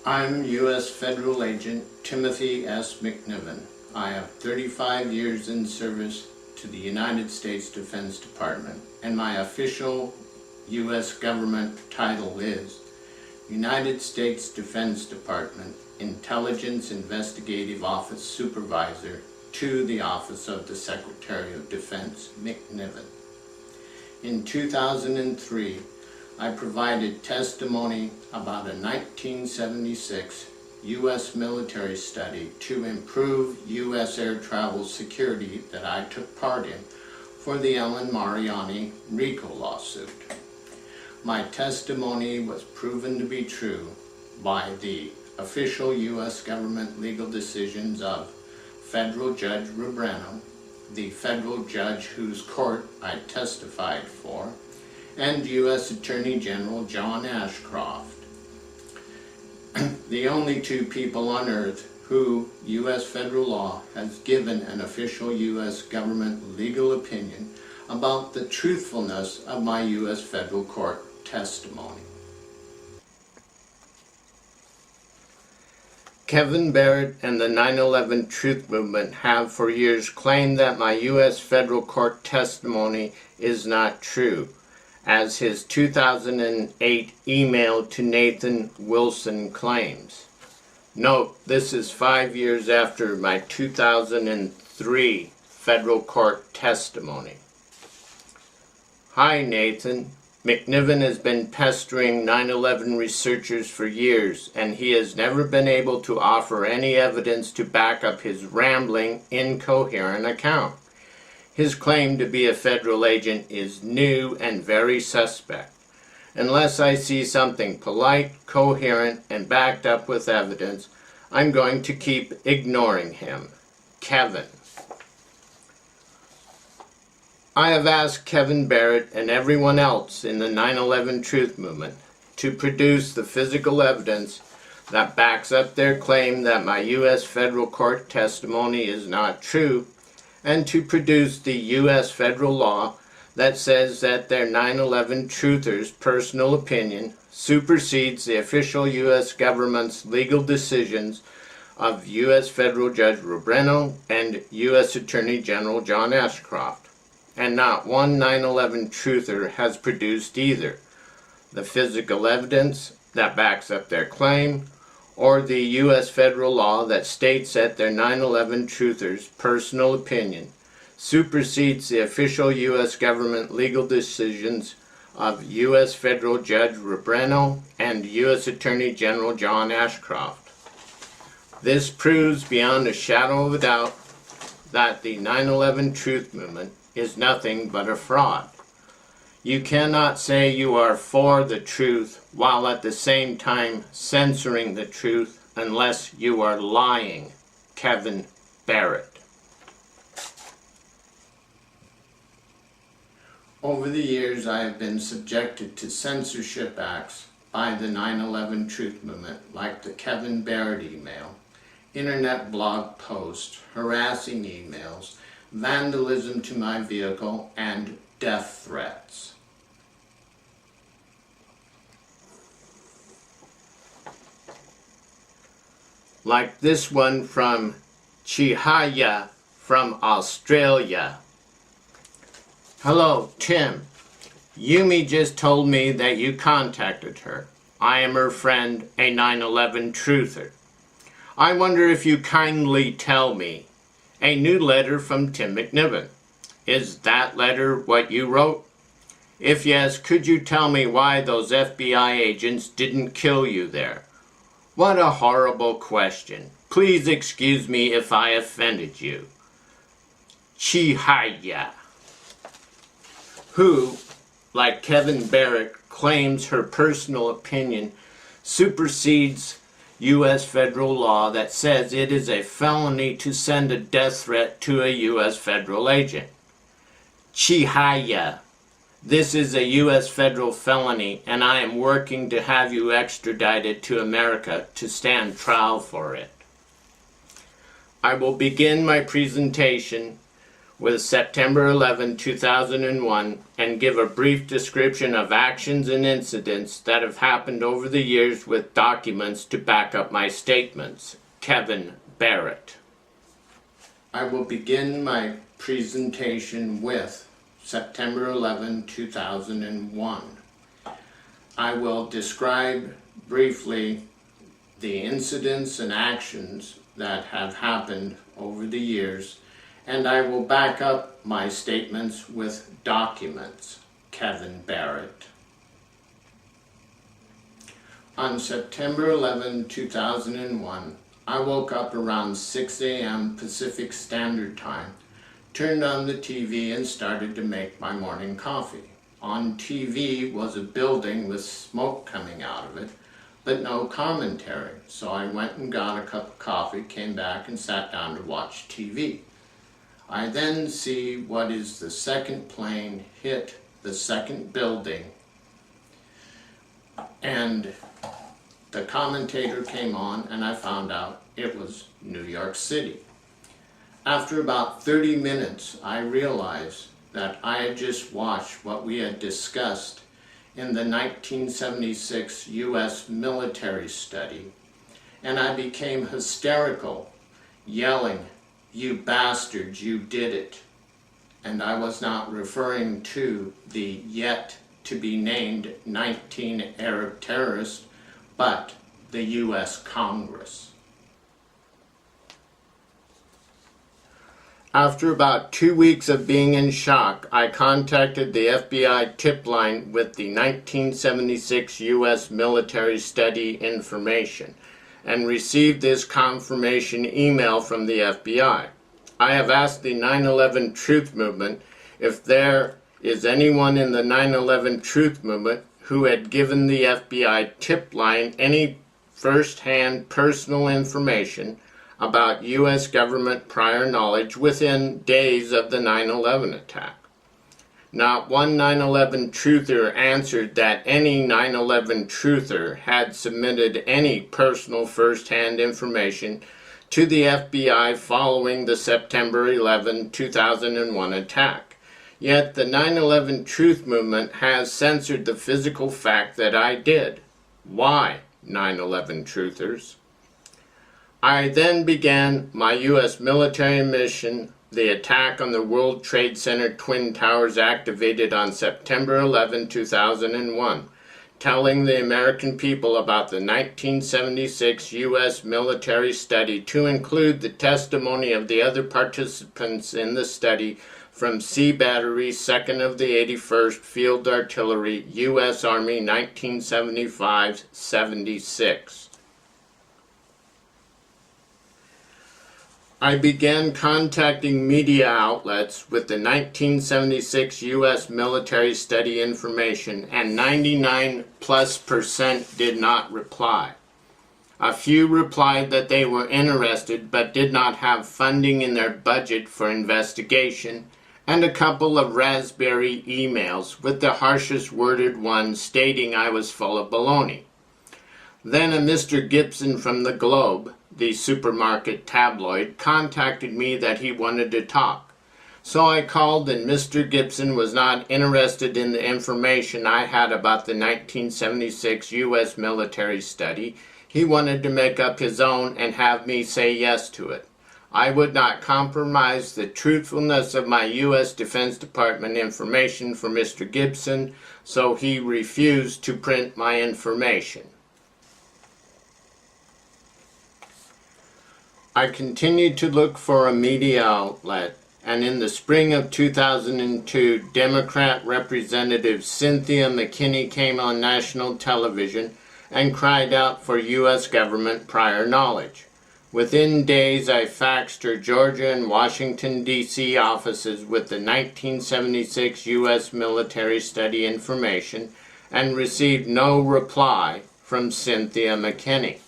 I'm U.S. Federal Agent Timothy S. McNiven. I have 35 years in service to the United States Defense Department, and my official U.S. government title is United States Defense Department Intelligence Investigative Office Supervisor to the Office of the Secretary of Defense, McNiven. In 2003, I provided testimony about a 1976 U.S. military study to improve U.S. air travel security that I took part in for the Ellen Mariani RICO lawsuit. My testimony was proven to be true by the official U.S. government legal decisions of Federal Judge Rubrano, the federal judge whose court I testified for, and U.S. Attorney General John Ashcroft, the only two people on earth who U.S. federal law has given an official U.S. government legal opinion about the truthfulness of my U.S. federal court testimony. Kevin Barrett and the 9/11 Truth Movement have for years claimed that my U.S. federal court testimony is not true, as his 2008 email to Nathan Wilson claims. Note, this is 5 years after my 2003 federal court testimony. Hi, Nathan. McNiven has been pestering 9/11 researchers for years, and he has never been able to offer any evidence to back up his rambling, incoherent account. His claim to be a federal agent is new and very suspect. Unless I see something polite, coherent, and backed up with evidence, I'm going to keep ignoring him. Kevin. I have asked Kevin Barrett and everyone else in the 9/11 Truth Movement to produce the physical evidence that backs up their claim that my U.S. federal court testimony is not true, and to produce the U.S. federal law that says that their 9/11 truthers' personal opinion supersedes the official U.S. government's legal decisions of U.S. Federal Judge Rubrano and U.S. Attorney General John Ashcroft. And not one 9/11 truther has produced either the physical evidence that backs up their claim or the U.S. federal law that states that their 9/11 truthers' personal opinion supersedes the official U.S. government legal decisions of U.S. Federal Judge Rubrano and U.S. Attorney General John Ashcroft. This proves beyond a shadow of a doubt that the 9/11 Truth Movement is nothing but a fraud. You cannot say you are for the truth while at the same time censoring the truth unless you are lying. Kevin Barrett. Over the years, I have been subjected to censorship acts by the 9/11 Truth Movement, like the Kevin Barrett email, internet blog posts, harassing emails, vandalism to my vehicle, and death threats. Like this one from Chihaya from Australia. Hello, Tim. Yumi just told me that you contacted her. I am her friend, a 9/11 truther. I wonder if you kindly tell me. A new letter from Tim McNiven. Is that letter what you wrote? If yes, could you tell me why those FBI agents didn't kill you there? What a horrible question. Please excuse me if I offended you. Chihaya, who, like Kevin Barrett, claims her personal opinion supersedes U.S. federal law that says it is a felony to send a death threat to a U.S. federal agent. Chihaya, this is a U.S. federal felony, and I am working to have you extradited to America to stand trial for it. I will begin my presentation with September 11, 2001, and give a brief description of actions and incidents that have happened over the years with documents to back up my statements. Kevin Barrett. I will begin my presentation with September 11, 2001. I will describe briefly the incidents and actions that have happened over the years, and I will back up my statements with documents. Kevin Barrett. On September 11, 2001, I woke up around 6 a.m. Pacific Standard Time, turned on the TV and started to make my morning coffee. On TV was a building with smoke coming out of it, but no commentary. So I went and got a cup of coffee, came back and sat down to watch TV. I then see what is the second plane hit the second building, and the commentator came on and I found out it was New York City. After about 30 minutes, I realized that I had just watched what we had discussed in the 1976 U.S. military study, and I became hysterical, yelling, "You bastards, you did it." And I was not referring to the yet-to-be-named 19 Arab terrorists, but the U.S. Congress. After about 2 weeks of being in shock, I contacted the FBI tip line with the 1976 U.S. military study information and received this confirmation email from the FBI. I have asked the 9/11 Truth Movement if there is anyone in the 9/11 Truth Movement who had given the FBI tip line any first-hand personal information about U.S. government prior knowledge within days of the 9/11 attack. Not one 9/11 truther answered that any 9/11 truther had submitted any personal first-hand information to the FBI following the September 11, 2001 attack. Yet the 9/11 Truth Movement has censored the physical fact that I did. Why, 9/11 truthers? I then began my U.S. military mission, the attack on the World Trade Center Twin Towers activated on September 11, 2001, telling the American people about the 1976 U.S. military study to include the testimony of the other participants in the study from Sea Battery, 2nd of the 81st Field Artillery, U.S. Army, 1975-76. I began contacting media outlets with the 1976 U.S. military study information, and 99+% did not reply. A few replied that they were interested but did not have funding in their budget for investigation, and a couple of raspberry emails, with the harshest worded one stating I was full of baloney. Then a Mr. Gibson from the Globe, the supermarket tabloid, contacted me that he wanted to talk. So I called, and Mr. Gibson was not interested in the information I had about the 1976 U.S. military study. He wanted to make up his own and have me say yes to it. I would not compromise the truthfulness of my U.S. Defense Department information for Mr. Gibson, so he refused to print my information. I continued to look for a media outlet, and in the spring of 2002, Democrat Representative Cynthia McKinney came on national television and cried out for U.S. government prior knowledge. Within days, I faxed her Georgia and Washington, D.C. offices with the 1976 U.S. military study information and received no reply from Cynthia McKinney.